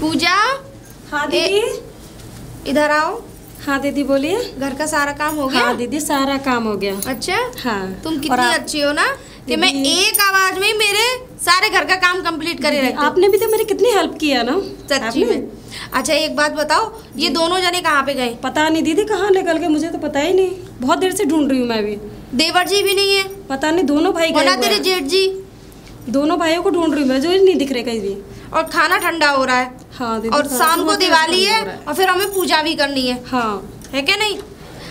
पूजा। हाँ दीदी। इधर आओ। हाँ दीदी बोलिए। घर का सारा काम हो गया? हाँ दीदी सारा काम हो गया। अच्छा। हाँ। तुम कितनी अच्छी हो ना कि मैं एक आवाज में मेरे सारे घर का काम कंप्लीट करे रहती। आपने भी तो मेरी कितनी हेल्प किया ना सच्ची में। अच्छा एक बात बताओ, ये दोनों जने कहाँ पे गए? पता नहीं दीदी कहाँ निकल गए, मुझे तो पता ही नहीं। बहुत देर से ढूंढ रही हूँ मैं भी। देवर जी भी नहीं है? पता नहीं, दोनों भाई गए। तेरे जेठ जी? दोनों भाइयों को ढूंढ रही हूँ मैं, जो नहीं दिख रहे कहीं भी। और खाना ठंडा हो रहा है। हाँ दीदी। और शाम को दिवाली है और फिर हमें पूजा भी करनी है। हाँ है क्या नहीं?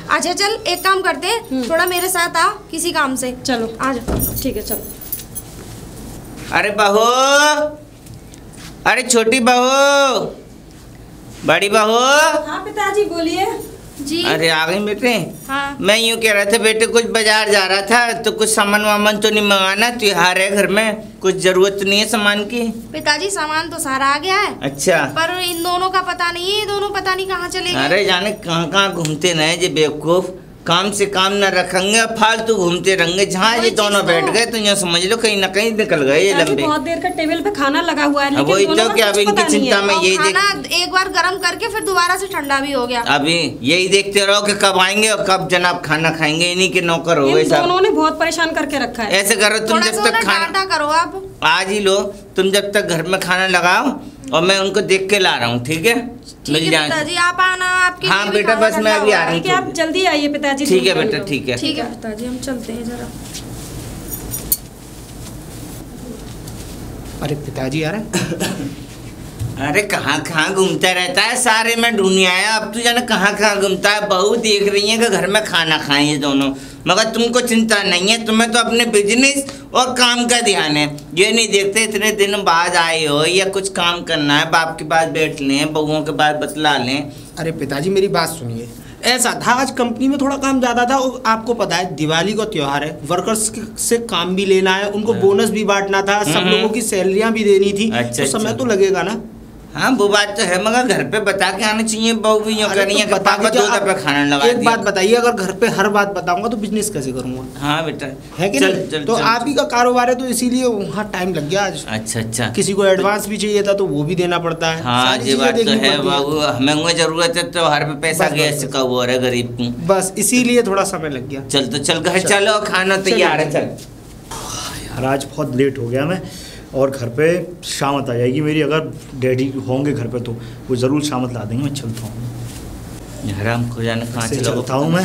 अच्छा चल एक काम करते हैं, थोड़ा मेरे साथ आ किसी काम से। चलो आ जा। ठीक है चलो। अरे बहू, अरे छोटी बहू, बड़ी बहू। हाँ पिताजी बोलिए। जी। अरे आ गई बेटे। हाँ। मैं यूँ कह रहा था बेटे, कुछ बाजार जा रहा था तो कुछ सामान वामान तो नहीं मंगाना? त्योहार है घर में, कुछ जरूरत तो नहीं है सामान की? पिताजी सामान तो सारा आ गया है। अच्छा। पर इन दोनों का पता नहीं है, ये दोनों पता नहीं कहाँ चले गए। अरे जाने कहाँ कहाँ घूमते रहे जे बेवकूफ, काम से काम न रखेंगे, फालतू घूमते रहेंगे। जहाँ ये दोनों बैठ गए तो यहाँ समझ लो कहीं ना कहीं निकल गए ये लंबे। बहुत देर का टेबल पे खाना लगा हुआ है, वही तो क्या अभी इनकी चिंता में यही खाना एक बार गर्म करके फिर दोबारा से ठंडा भी हो गया। अभी यही देखते रहो कि कब आएंगे और कब जनाब खाना खाएंगे। इन्हीं के नौकर हो गए सब। दोनों ने बहुत परेशान करके रखा है। ऐसे करो तुम जब तक खाना करो आप आज ही लो, तुम जब तक घर में खाना लगाओ और मैं उनको देख के ला रहा हूँ। ठीक है मिल जाए पिताजी, आप आना। आपके हाँ बेटा बस मैं अभी आ रही हूँ। आप जल्दी आइए पिताजी। ठीक है बेटा ठीक है। ठीक है पिताजी, हम चलते हैं जरा। अरे पिताजी आ रहे। अरे कहाँ कहाँ घूमता रहता है, सारे में ढूंढ आया। अब तू जाने कहाँ कहाँ घूमता है। बहू देख रही है कि घर में खाना खाएं ये दोनों, मगर तुमको चिंता नहीं है। तुम्हें तो अपने बिजनेस और काम का ध्यान है। ये नहीं देखते इतने दिन बाद आए हो या कुछ काम करना है, बाप के पास बैठ लें, बहुओं के पास बतला लें। अरे पिताजी मेरी बात सुनिए, ऐसा था आज कंपनी में थोड़ा काम ज़्यादा था। और आपको पता है दिवाली का त्योहार है, वर्कर्स से काम भी लेना है, उनको बोनस भी बांटना था, सब लोगों की सैलरियाँ भी देनी थी। अच्छा, तो समय तो लगेगा ना। हाँ वो बात तो है, मगर घर पे बता के आना चाहिए। बहू भी यूँ करी है, बता के 2 दफे खाना लगा। एक बात बताइए, अगर घर पे हर बात बताऊंगा तो बिजनेस कैसे करूंगा? हाँ बेटा है कि नहीं? तो आप ही का कारोबार है तो इसीलिए वहाँ टाइम लग गया आज। अच्छा अच्छा। किसी को एडवांस भी चाहिए था तो वो भी देना पड़ता है। हाँ ये बात तो है बाबू, हमें जरूरत है तो हर पे पैसा गैस का वो है गरीब को। बस इसीलिए थोड़ा समय लग गया। चल तो चल घर चलो, खाना तैयार है। चल यार आज बहुत लेट हो गया मैं, और घर पे शामत आ जाएगी मेरी। अगर डैडी होंगे घर पे तो वो ज़रूर शामत ला देंगे। मैं चलता हूँ। हरामखोर जाने कहाँ चलता हूँ मैं।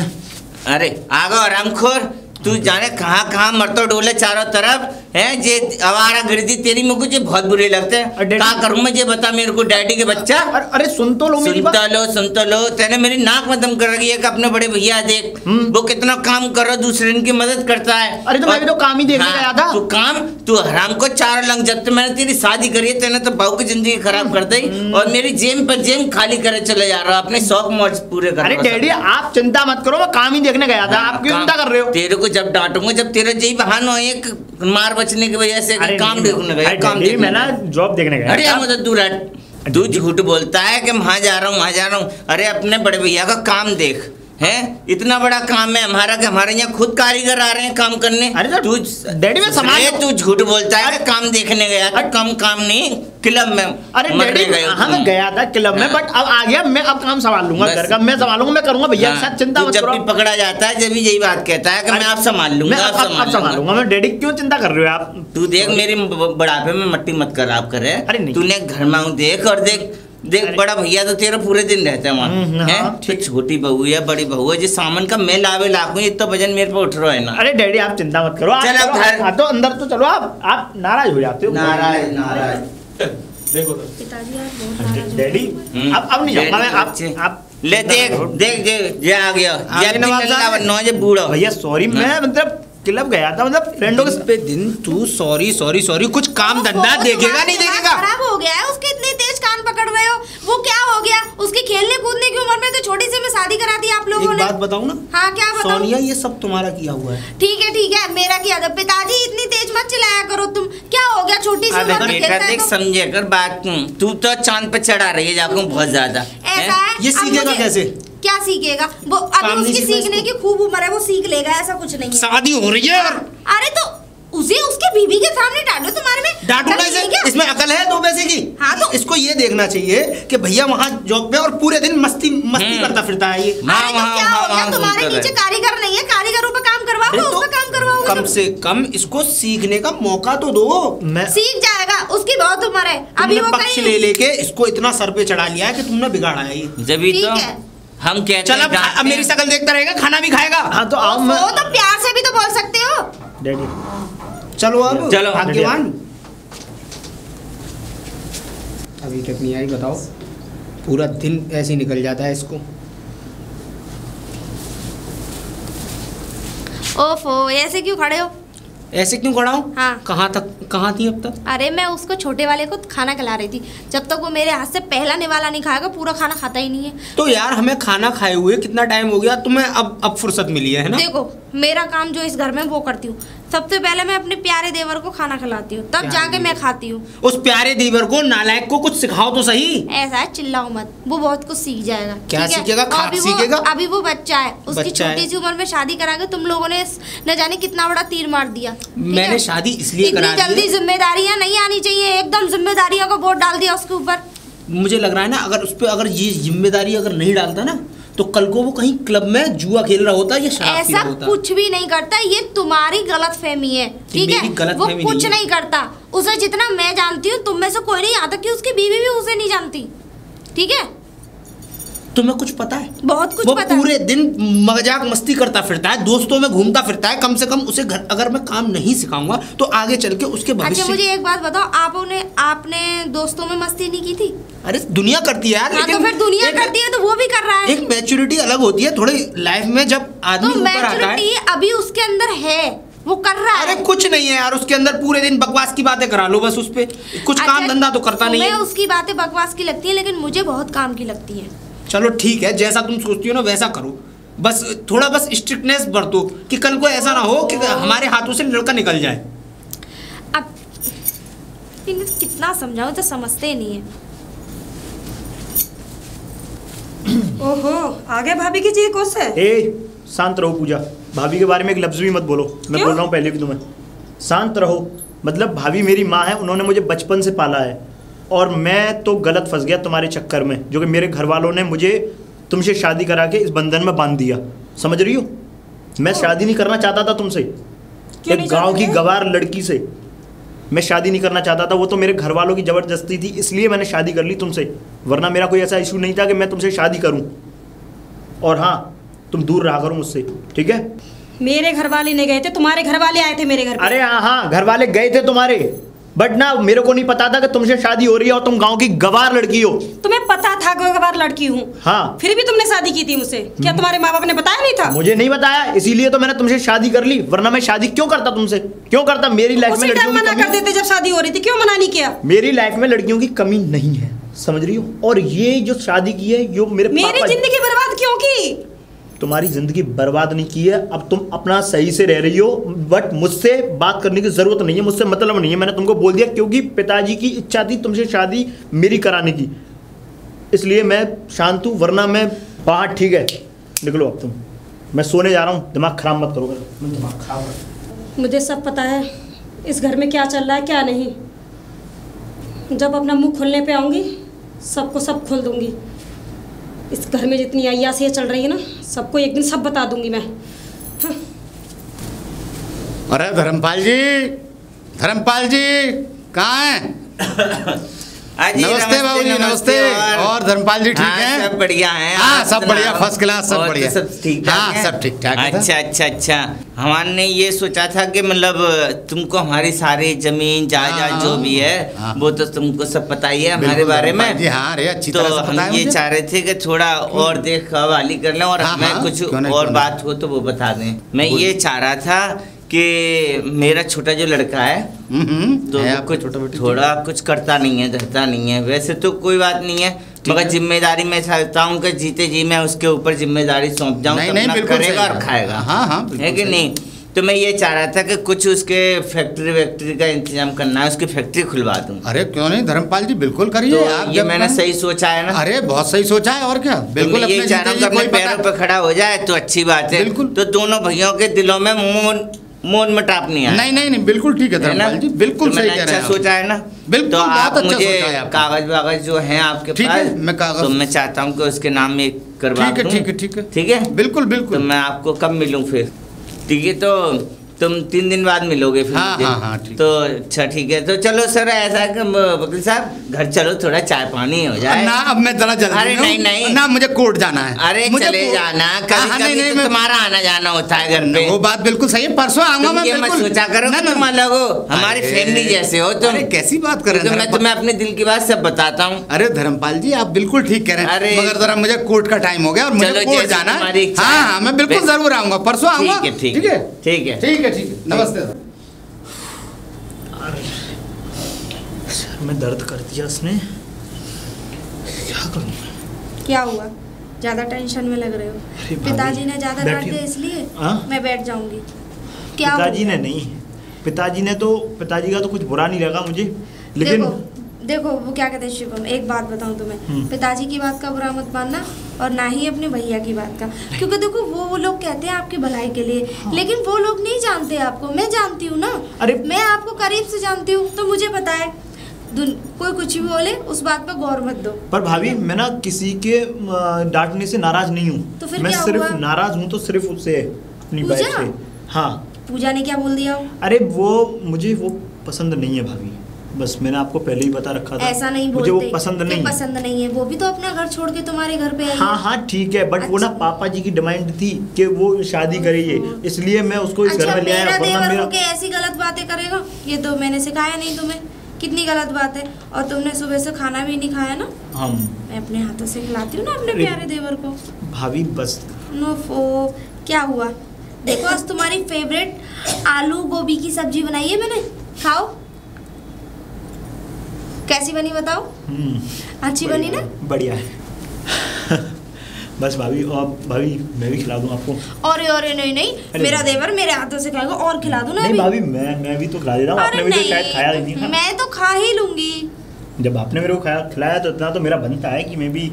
अरे आ गो हरामखोर, तू जाने कहाँ कहाँ मरतो डोले चारों तरफ है। जे आवारा गिरदी तेरी में कुछ बहुत बुरे लगते हैं। क्या करूँ मैं ये बता मेरे को, डैडी के बच्चा। अरे सुन तो लो मेरी बात। सुन तो लो। तेने मेरी नाक में दम कर रखी है कि अपने बड़े भैया देख वो कितना काम कर रहा, दूसरे की मदद करता है। अरे तो मैं भी तो काम ही देखने गया था। तू काम, तू हराम को चार लंग। जब तक मैंने तेरी शादी करी है तेने तो बहू की जिंदगी खराब कर दी और मेरी जेब पर जेब खाली करे चले जा रहा, अपने शौक मौज पूरे कर। अरे डैडी आप चिंता मत करो, मैं काम ही देखने गया था। आप क्यों चिंता कर रहे हो? तेरे को जब डांटूंगा जब तेरा यही बहाना हो एक मार बचने की वजह से काम देखने गया। काम देखने मैं ना जॉब देखने गया। अरे मतलब तू झूठ बोलता है कि वहां जा रहा हूँ। अरे अपने बड़े भैया का काम देख है, इतना बड़ा काम है हमारा कि हमारे यहाँ खुद कारीगर आ रहे हैं काम करने। अरे तो तू डैडी में समाज तू झूठ बोलता है कि काम देखने गया था। काम नहीं क्लब में। अरे डैडी हाँ मैं गया था क्लब में, बट अब आ गया मैं, अब काम संभाल लूंगा घर का। मैं संभालूंगा, मैं करूंगा भैया के साथ। चिंता मत करो। जब भी पकड़ा जाता है जब भी यही बात कहता है कि मैं आप संभाल लूंगा, आप संभालूंगा मैं। डैडी क्यों चिंता कर रहे हो आप? तू देख मेरी बुढ़ापे में मट्टी मत खराब करे। अरे नहीं, तूने घर में आऊँ देख, और देख बड़ा भैया तो तेरा पूरे दिन रहता है वहाँ है। तो छोटी बहू है बड़ी बहू है, जिस सामान का मैं लावे लाखूं इतना वजन मेरे पे उठ रहा है ना। अरे डैडी आप चिंता मत करो। चल अब घर तो अंदर तो चलो। आप नाराज हो जाते हो। नाराज देखो पिताजी आप बहुत नाराज हो। डैडी अब नहीं जाऊंगा मैं। आप ले देख ये आ गया नौजे बूढ़ा भैया। सॉरी मैं मतलब क्लब गया था, मतलब फ्रेंडों के पे दिन। तू सॉरी कुछ काम धंधा देखेगा नहीं देखेगा? खराब हो गया है उसके, इतने तेज कान पकड़ रहे हो। वो क्या हो गया उसकी खेलने कूदने की उम्र में तो छोटी सी में शादी करा दी आप लोगों ने। एक बात बताऊं ना? हाँ क्या बताऊं? सोनिया ये सब तुम्हारा किया हुआ है। ठीक है मेरा किया था। पिताजी इतनी तेज मत चिल्लाया करो तुम। क्या हो गया छोटी सी उम्र में खेलता है? समझे कर बात। तू तो चांद पे चढ़ा रही है जाकर बहुत ज्यादा। ऐसा है ये सीखेगा कैसे? क्या सीखेगा वो? अभी उसकी सीखने की खूब उम्र है, वो सीख लेगा। ऐसा कुछ नहीं है। शादी हो रही है। अरे तो उसे उसके बीवी के सामने डांटो, तुम्हारे में डांटू अकल कैसे? नहीं है क्या? इसमें अकल है 2 पैसे की? हाँ तो इसको ये देखना चाहिए कि भैया वहाँ जॉब पे और पूरे दिन मस्ती करता फिरता है ये। अरे तो क्या हो गया, तुम्हारे नीचे कारीगर नहीं है, कारीगरों पे काम करवाओ, उस पे काम करवाओ। कम से कम इसको सीखने का मौका तो दो। मैं सीख जाएगा, उसकी बहुत उम्र है अभी। वो पक्ष ले लेके इसको इतना सर पे चढ़ा लिया है कि तुमने बिगाड़ा है ये। जब ठीक तो है। हम कहते चल अब मेरी शकल देखता रहेगा, खाना भी खाएगा। हाँ तो आओ, मैं वो तो प्यार से भी तो बोल सकते हो। डैडी चलो अब चलो, भाग्यवान। अभी तक नहीं आई, बताओ। पूरा दिन ऐसे ही निकल जाता है इसको। ओफो, ऐसे क्यों खड़े हो? ऐसे क्यों खड़ा हूँ? हाँ। कहाँ थी अब तक? अरे मैं उसको छोटे वाले को खाना खिला रही थी। जब तक वो मेरे हाथ से पहला निवाला नहीं खाएगा पूरा खाना खाता ही नहीं है। तो यार हमें खाना खाए हुए कितना टाइम हो गया, तुम्हें अब फुर्सत मिली है ना? देखो, मेरा काम जो इस घर में वो करती हूँ। सबसे पहले मैं अपने प्यारे देवर को खाना खिलाती हूँ, तब जाके मैं खाती हूँ। उस प्यारे देवर को, नालायक को कुछ सिखाओ तो सही। ऐसा है, चिल्लाओ मत, वो बहुत कुछ सीख जाएगा। क्या ठीक है? सीखेगा? खाट अभी सीखेगा? अभी वो बच्चा है, उसकी बच्चा है। छोटी सी उम्र में शादी करा के तुम लोगों ने न जाने कितना बड़ा तीर मार दिया। ठीक मैंने है? शादी इसलिए करा इतनी दी जल्दी है। जिम्मेदारियां नहीं आनी चाहिए, एकदम जिम्मेदारियों का बोझ डाल दिया उसके ऊपर। मुझे लग रहा है ना, अगर उस पर अगर ये जिम्मेदारी अगर नहीं डालता ना, तो कल को वो कहीं क्लब में जुआ खेल रहा होता या शराब पी ऐसा रहा होता। कुछ भी नहीं करता, ये तुम्हारी गलतफहमी है। ठीक है, मेरी गलतफहमी वो कुछ नहीं है। नहीं करता। उसे जितना मैं जानती हूँ, तुम में से कोई नहीं, यहाँ तक कि उसकी बीवी भी उसे नहीं जानती। ठीक है, तुम्हें कुछ पता है? बहुत कुछ वो पता है। पूरे दिन मजाक मस्ती करता फिरता है, दोस्तों में घूमता फिरता है। कम से कम उसे घर अगर मैं काम नहीं सिखाऊंगा तो आगे चल के उसके अच्छा भविष्य। मुझे एक बात बताओ, आपने दोस्तों में मस्ती नहीं की थी? अरे दुनिया करती है यार। हाँ, तो लेकिन फिर दुनिया करती है तो वो भी कर रहा है। एक मैच्योरिटी अलग होती है थोड़ी लाइफ में, जब आदमी तो ऊपर आता है। मैच्योरिटी अभी उसके अंदर है, वो कर रहा है। अरे कुछ नहीं है यार उसके अंदर, पूरे दिन बकवास की बातें करा लो बस उस पे। कुछ अच्छा, काम धंधा तो करता नहीं है। तुम्हें उसकी बातें बकवास की लगती है, लेकिन मुझे बहुत काम की लगती है। चलो ठीक है, जैसा तुम सोचती हो ना वैसा करो। बस थोड़ा बस स्ट्रिक्टनेस बरतो कि कल को ऐसा ना हो कि हमारे हाथों से लड़का निकल जाए। अब इन्हें कितना समझाऊं तो समझते ही नहीं है। ओहो, आगे भाभी की जी कोस है। ए शांत रहो पूजा, भाभी के बारे में एक लफ्ज भी मत बोलो। मैं क्यों? बोल रहा हूँ पहले भी तुम्हें, शांत रहो। मतलब भाभी मेरी माँ है, उन्होंने मुझे बचपन से पाला है, और मैं तो गलत फंस गया तुम्हारे चक्कर में, जो कि मेरे घर वालों ने मुझे तुमसे शादी करा के इस बंधन में बांध दिया। समझ रही हो? मैं शादी नहीं करना चाहता था तुमसे, एक नहीं गांव चाहते की थे? गवार लड़की से मैं शादी नहीं करना चाहता था। वो तो मेरे घर वालों की ज़बरदस्ती थी, इसलिए मैंने शादी कर ली तुमसे, वरना मेरा कोई ऐसा इशू नहीं था कि मैं तुमसे शादी करूं। और हाँ, तुम दूर रहा करो मुझसे, ठीक है? मेरे घर वाले नहीं गए थे, तुम्हारे घर वाले आए थे मेरे घर पे। अरे हाँ, घर वाले गए थे तुम्हारे, बट ना मेरे को नहीं पता था कि तुमसे शादी हो रही है और तुम गांव की गवार लड़की हो। तुम्हें पता था कि मैं बार लड़की हूँ। हाँ। फिर भी तुमने शादी की थी मुझसे। क्या तुम्हारे माँ बाप ने बताया नहीं था? मुझे नहीं बताया, इसीलिए तो मैंने तुमसे शादी कर ली, वरना मैं शादी क्यों करता तुमसे? क्यों करता? मेरी लाइफ में उसी लड़कियों टाइम की मना कर कमी, देते जब शादी हो रही थी, क्यों मना नहीं किया? मेरी लाइफ में लड़कियों की कमी नहीं है, समझ रही हो? और ये जो शादी की है, यो मेरे मेरी पापा, जिंदगी बर्बाद क्यों की? तुम्हारी जिंदगी बर्बाद नहीं की है। अब तुम अपना सही से रह रही हो, बट मुझसे बात करने की जरूरत नहीं है, मुझसे मतलब नहीं है। मैंने तुमको बोल दिया क्योंकि पिताजी की इच्छा थी तुमसे शादी मेरी कराने की, इसलिए मैं शांत हूँ, वरना मैं बाहर। ठीक है, निकलो अब तुम, मैं सोने जा रहा हूँ। दिमाग खराब मत करो, दिमाग खराब है। मुझे सब पता है इस घर में क्या चल रहा है क्या नहीं। जब अपना मुंह खोलने पे आऊँगी सबको सब खोल दूंगी। इस घर में जितनी अय्यासियाँ चल रही है ना, सबको एक दिन सब बता दूंगी मैं। हाँ। अरे धर्मपाल जी कहाँ हैं? नमस्ते बाबूजी, नमस्ते। और धर्मपाल जी ठीक हैं? सब बढ़िया हैं। हाँ, आप सब बढ़िया, सुनाओ। फर्स्ट क्लास, सब और तो बढ़िया। सब ठीक ठाक हाँ, हैं? सब ठीक ठाक है। अच्छा। हमारे ये सोचा था कि मतलब तुमको हमारी सारी जमीन जायदाद हाँ, जो भी है हाँ। वो तो तुमको सब पता ही है हमारे बिल्कुल बारे में। धर्मपाल जी, हाँ, अरे अच्छी तो तरह से पता है हम ये मुझे। चाह रहे थे कि थोड़ा और देख हवाली कर लें, और हाँ, हमें हाँ, कुछ क्यों नहीं, और क्यों बात हो तो वो बता दें। मैं बोल। ये चाह रहा था कि मेरा छोटा जो लड़का है तो है वो आपका कुछ छोटा बेटा? थोड़ा कुछ करता नहीं है, धरता नहीं है। वैसे तो कोई बात नहीं है, मगर है। जिम्मेदारी मैं चाहता हूँ कि जीते जी मैं उसके ऊपर जिम्मेदारी सौंप जाऊँ, नहीं, तो नहीं, अपना बिल्कुल करेगा सही और बात। खाएगा। हाँ, बिल्कुल है कि सही। नहीं? तो मैं ये चाह रहा था कि कुछ उसके फैक्ट्री का इंतजाम करना है, उसकी फैक्ट्री खुलवा दूँ। अरे क्यों नहीं धर्मपाल जी, बिल्कुल करिए। तो आप ये जब मैंने कहें। सही सोचा है ना? अरे बहुत सही सोचा है, और क्या। तो बिल्कुल मैं ये अपने चाह रहा जीते हूँ जी कि अपने कोई पैरों पता। पर खड़ा हो जाए तो अच्छी बात है। बिल्कुल। तो दोनों भैयों के दिलों में मोन मटाप नहीं आया। नहीं नहीं नहीं, बिल्कुल ठीक है धर्मपाल जी, बिल्कुल सही कह रहे हैं अच्छा सोचा है ना? बिल्कुल, तो बहुत आप अच्छा मुझे सोचा है आपने। कागज वागज जो है आपके ठीक पास, है, मैं कागज- तो मैं चाहता हूँ कि उसके नाम में करवा ठीक है दूं। ठीक है ठीक है ठीक है, बिल्कुल तो बिल्कुल। मैं आपको कब मिलूं फिर? ठीक है, तो तुम 3 दिन बाद मिलोगे फिर हाँ, मुझे। हाँ, हाँ, ठीक। तो अच्छा ठीक है, तो चलो सर ऐसा है कि वकील साहब घर चलो, थोड़ा चाय पानी हो जाए ना अब मैं जरा जल्दी अरे में हूँ। नहीं, नहीं। ना मुझे कोर्ट जाना है। अरे मुझे चले कोर्ट- जाना, हाँ, कभी हाँ, कभी नहीं, तो मैं- तुम्हारा आना जाना होता है घर पे। वो बात बिल्कुल सही है, परसों आऊंगा मैं तुम ये मत बिल्कुल। सोचा करो ना, कि ना, तुम अलग हो, हमारी अरे, फैमिली जैसे हो तुम। अरे कैसी बात कर रहे क्योंकि हैं मैं तुम्हें अपने दिल की बात सब बताता हूँ। अरे धर्मपाल जी आप बिल्कुल ठीक कह रहे हैं, अरे, मगर जरा मुझे कोर्ट का टाइम हो गया और मुझे चलो, कोर्ट जैसी जाना है। तुम्हारी इच्छा हाँ है। हाँ मैं बिल्कुल वैसे- जरूर आऊंगा, परसों आऊंगा। ठीक है, ठीक ठीक है ठीक है। ठीक है ठीक है, नमस्ते। सर मैं दर्द कर दिया उसने, क्या करूँ? क्या हुआ, ज्यादा टेंशन में लग रहे हो? अरे भाभी, पिताजी ने ज्यादा डांट बैठिए। दिया इसलिए हाँ? मैं बैठ जाऊंगी। क्या हो पिताजी गया? ने नहीं, पिताजी का तो कुछ बुरा नहीं लगा मुझे, लेकिन देखो वो क्या कहते हैं शिवम, एक बात बताऊं तुम्हें, पिताजी की बात का बुरा मत मानना और ना ही अपने भैया की बात का, क्योंकि देखो वो लोग कहते हैं आपकी भलाई के लिए, लेकिन वो लोग नहीं जानते आपको, मैं जानती हूँ ना। अरे मैं आपको करीब से जानती हूँ तो मुझे पता है। कोई कुछ भी बोले उस बात पर गौर मत दो। पर भाभी मैं ना किसी के डांटने से नाराज नहीं हूँ, तो फिर मैं क्या सिर्फ हुआ? नाराज हूँ तो सिर्फ उससे, अपनी पूजा? वाइफ से। हाँ पूजा ने क्या बोल दिया हो? अरे वो मुझे वो पसंद नहीं है भाभी, बस मैंने आपको पहले ही बता रखा था। ऐसा नहीं मुझे बोलते वो पसंद कि नहीं है। पसंद नहीं है, वो भी तो अपना घर छोड़ के तुम्हारे घर पे आई है। हाँ हाँ ठीक है, बट वो ना अच्छा। पापा जी की डिमांड थी कि वो शादी करेंगे, इसलिए मैं उसको इस घर अच्छा में ले आया, मेरा वरना देवर मेरा होके ऐसी गलत बातें करेगा, ये तो मैंने सिखाया नहीं तुम्हें, कितनी गलत बात है। और तुमने सुबह से खाना भी नहीं खाया ना, हम मैं अपने हाथों से खिलाती हूँ ना अपने अरे- प्यारे देवर को। भाभी बस नोफो, क्या हुआ? देखो आज तुम्हारी फेवरेट आलू गोभी की सब्जी बनाई है मैंने, खाओ। कैसी बनी बताओ? अच्छी बनी ना? बढ़िया है। बस भाभी, और भाभी मैं भी खिला दूं आपको? और नहीं नहीं, अरे मेरा देवर मेरे हाथों से खाएगा, और खिला दूं ना नहीं अभी? भाभी, मैं भी तो खिला देता हूँ, अरे आपने भी तो शायद खाया नहीं था। मैं तो खा ही लूंगी। जब आपने मेरे को खिलाया तो इतना तो मेरा बनता है कि मैं भी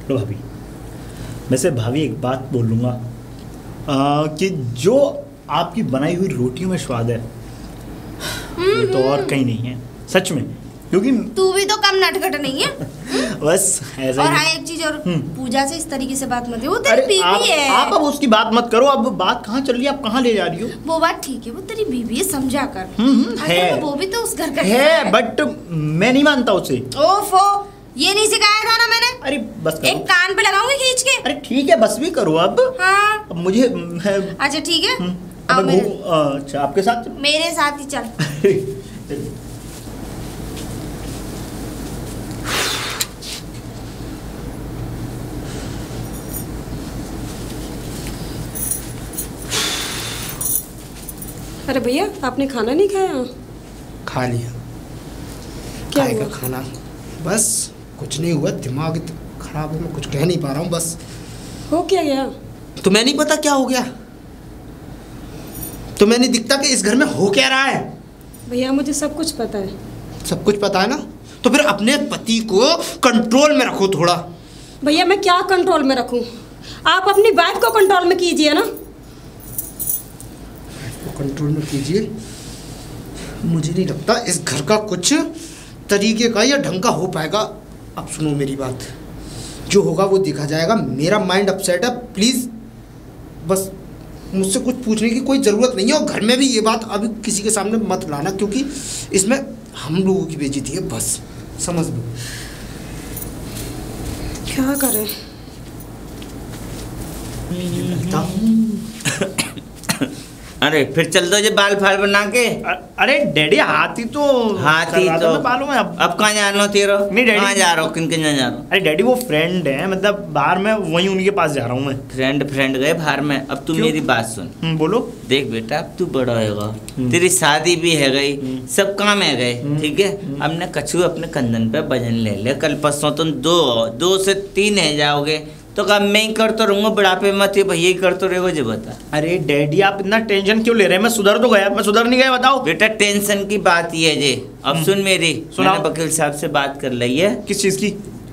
लो भाभी। वैसे भाभी एक बात बोल लूँगा कि जो आपकी बनाई हुई रोटियों में स्वाद है वो तो और कहीं नहीं है, सच में, क्योंकि तू भी तो कम नटखट नहीं है। बस ऐसा और ही। हाँ एक चीज और, पूजा से इस तरीके से बात मत, वो तेरी अरे बीवी है। आप अब उसकी बात मत करो, अब बात कहाँ चल रही है, आप कहाँ ले जा रही हो? वो बात ठीक है, वो तेरी बीवी है, समझा कर। है। अरे वो भी तो उस घर का हिस्सा है, बट मैं नहीं मानता उसे। ओफो, ये नहीं सिखाया था ना मैंने? अरे बस एक करो। कान पे लगाऊंगी खींच के। अरे ठीक है, बस भी करो अब। हाँ अब मुझे अच्छा ठीक है, अब आओ मैं मेरे, अच्छा आपके साथ मेरे साथ ही चल। अरे भैया आपने खाना नहीं खाया? खा लिया। क्या खाएगा हुआ? खाना, बस कुछ नहीं हुआ, दिमाग खराब है, मैं कुछ कह नहीं पा रहा हूँ बस। हो क्या गया? तुम्हें नहीं पता क्या हो गया? तुम्हें नहीं दिखता कि इस घर में हो क्या रहा है? भैया मुझे सब कुछ पता है। सब कुछ पता है ना, तो फिर अपने पति को कंट्रोल में रखो थोड़ा। भैया मैं क्या कंट्रोल में रखूं? आप अपनी वाइफ को कंट्रोल में कीजिए ना। कंट्रोल में कीजिए, मुझे नहीं लगता इस घर का कुछ तरीके का या ढंग का हो पाएगा। अब सुनो मेरी बात, जो होगा वो देखा जाएगा। मेरा माइंड अपसेट है, प्लीज़ बस मुझसे कुछ पूछने की कोई ज़रूरत नहीं है। और घर में भी ये बात अभी किसी के सामने मत लाना, क्योंकि इसमें हम लोगों की बेइज्जती है, बस समझ लो। क्या करें? अरे फिर चल दो जो बाल फाल बना के। अरे डैडी हाथी तो हाथी कर रहा था तो मैं बालों में। अब कहाँ जाना तेरो? नहीं, डैडी। कहाँ जा रहा हो, किन किन जा रहा हो? अरे डैडी वो फ्रेंड है, मतलब बाहर में वहीं उनके पास जा रहा हूँ मैं। फ्रेंड गए बाहर में। अब तू क्यों? मेरी बात सुन, बोलो। देख बेटा अब तू बड़ा होगा, तेरी शादी भी है गई, सब काम है गए, ठीक है। अब ना कछू अपने कंधन पे वजन ले ले, कल परसों तुम 2 से 3 है जाओगे, तो कब मैं ही कर तो रहूँगा, बुढ़ापे मत ये भैया ही कर तो रहोगे, जो बता। अरे डैडी आप इतना टेंशन क्यों ले रहे हैं? मैं सुधर तो गया, मैं सुधर नहीं गया, बताओ। बेटा टेंशन की बात ये है जे, अब सुन मेरी, सुनाओ। मैंने वकील साहब से बात कर ली है। किस चीज़ की?